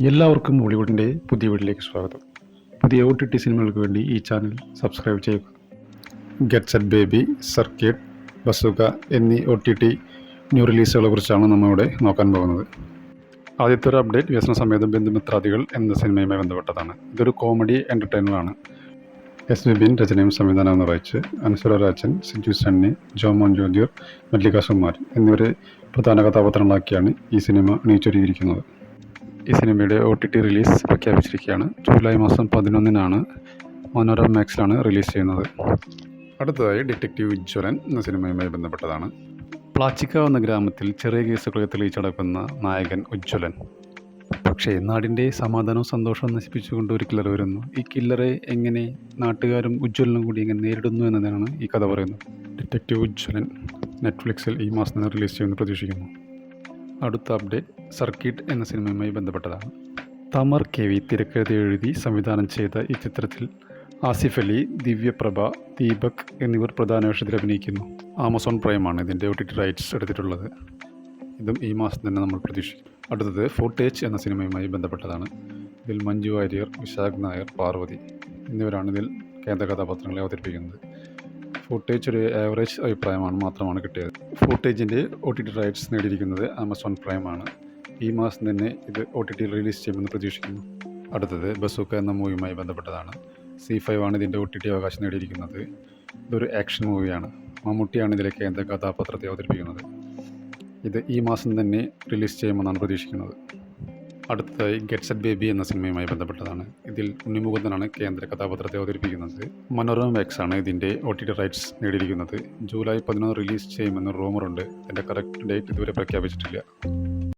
എല്ലാവർക്കും ബോളിവുഡിൻ്റെ പുതിയ വീട്ടിലേക്ക് സ്വാഗതം. പുതിയ OTT സിനിമകൾക്ക് വേണ്ടി ഈ ചാനൽ സബ്സ്ക്രൈബ് ചെയ്യുക. Get set baby, circuit, bazooka എന്നീ OTT ന്യൂ റിലീസുകളെ കുറിച്ചാണ് നമ്മളിവിടെ നോക്കാൻ പോകുന്നത്. ആദ്യത്തെ ഒരു അപ്ഡേറ്റ് വ്യസന സമേതം ബന്ധുമിത്രാദികൾ എന്ന സിനിമയുമായി ബന്ധപ്പെട്ടതാണ്. ഇതൊരു കോമഡി എൻ്റർടൈനറാണ്. SVBിൻ രചനയും സംവിധാനവും നിർവഹിച്ച് അൻസുര രാജൻ, സിജു സണ്ണി, ജോമോൻ ജ്യോതിർ, മല്ലിക സുകുമാരൻ എന്നിവരെ പ്രധാന കഥാപാത്രങ്ങളാക്കിയാണ് ഈ സിനിമ അണിയിച്ചൊരുക്കിയിരിക്കുന്നത്. ഈ സിനിമയുടെ OTT റിലീസ് പ്രഖ്യാപിച്ചിരിക്കുകയാണ്. ജൂലൈ മാസം 11-നാണ് മനോരമ മാക്സിലാണ് റിലീസ് ചെയ്യുന്നത്. അടുത്തതായി ഡിറ്റക്റ്റീവ് ഉജ്ജ്വലൻ എന്ന സിനിമയുമായി ബന്ധപ്പെട്ടതാണ്. പ്ലാച്ചിക്ക എന്ന ഗ്രാമത്തിൽ ചെറിയ കേസുകളെ തെളിയിച്ചടക്കുന്ന നായകൻ ഉജ്ജ്വലൻ. പക്ഷേ നാടിൻ്റെ സമാധാനവും സന്തോഷവും നശിപ്പിച്ചുകൊണ്ട് ഒരു കില്ലർ വരുന്നു. ഈ കില്ലറെ എങ്ങനെ നാട്ടുകാരും ഉജ്ജ്വലനും കൂടി എങ്ങനെ നേരിടുന്നു എന്നതാണ് ഈ കഥ പറയുന്നത്. ഡിറ്റക്റ്റീവ് ഉജ്ജ്വലൻ നെറ്റ്ഫ്ലിക്സിൽ ഈ മാസം തന്നെ റിലീസ് ചെയ്യുമെന്ന് പ്രതീക്ഷിക്കുന്നു. അടുത്ത അപ്ഡേറ്റ് സർക്കിട്ട് എന്ന സിനിമയുമായി ബന്ധപ്പെട്ടതാണ്. തമർ KV തിരക്കഥ എഴുതി സംവിധാനം ചെയ്ത ഈ ചിത്രത്തിൽ ആസിഫ് അലി, ദിവ്യപ്രഭ, ദീപക് എന്നിവർ പ്രധാന വേഷത്തിൽ അഭിനയിക്കുന്നു. ആമസോൺ പ്രൈമാണ് ഇതിൻ്റെ OTT റൈറ്റ്സ് എടുത്തിട്ടുള്ളത്. ഇതും ഈ മാസം തന്നെ നമ്മൾ പ്രതീക്ഷിക്കും. അടുത്തത് ഫുട്ടേജ് എന്ന സിനിമയുമായി ബന്ധപ്പെട്ടതാണ്. ഇതിൽ മഞ്ജു വാര്യർ, വിശാഖ് നായർ, പാർവതി എന്നിവരാണ് ഇതിൽ കേന്ദ്ര കഥാപാത്രങ്ങളെ അവതരിപ്പിക്കുന്നത്. ഫുട്ടേജ് ഒരു ആവറേജ് അഭിപ്രായമാണ് മാത്രമാണ് കിട്ടിയത്. ഫുട്ടേജിൻ്റെ OTT റൈറ്റ്സ് നേടിയിരിക്കുന്നത് ആമസോൺ പ്രൈമാണ്. ഈ മാസം തന്നെ ഇത് OTT റിലീസ് ചെയ്യുമെന്ന് പ്രതീക്ഷിക്കുന്നു. അടുത്തത് ബസൂക്ക എന്ന മൂവിയുമായി ബന്ധപ്പെട്ടതാണ്. C5 ആണ് ഇതിൻ്റെ OTT അവകാശം നേടിയിരിക്കുന്നത്. ഇതൊരു ആക്ഷൻ മൂവിയാണ്. മമ്മൂട്ടിയാണ് ഇതിലെ കേന്ദ്ര കഥാപാത്രത്തെ അവതരിപ്പിക്കുന്നത്. ഇത് ഈ മാസം തന്നെ റിലീസ് ചെയ്യുമെന്നാണ് പ്രതീക്ഷിക്കുന്നത്. അടുത്തതായി ഗെറ്റ് സെറ്റ് ബേബി എന്ന സിനിമയുമായി ബന്ധപ്പെട്ടതാണ്. ഇതിൽ ഉണ്ണിമുകുന്ദനാണ് കേന്ദ്ര കഥാപാത്രത്തെ അവതരിപ്പിക്കുന്നത്. മനോരമ മാക്സ് ആണ് ഇതിൻ്റെ OTT റൈറ്റ്സ് നേടിയിരിക്കുന്നത്. ജൂലൈ 11 റിലീസ് ചെയ്യുമെന്ന് റൂമറുണ്ട്. ഇതിൻ്റെ കറക്റ്റ് ഡേറ്റ് ഇതുവരെ പ്രഖ്യാപിച്ചിട്ടില്ല.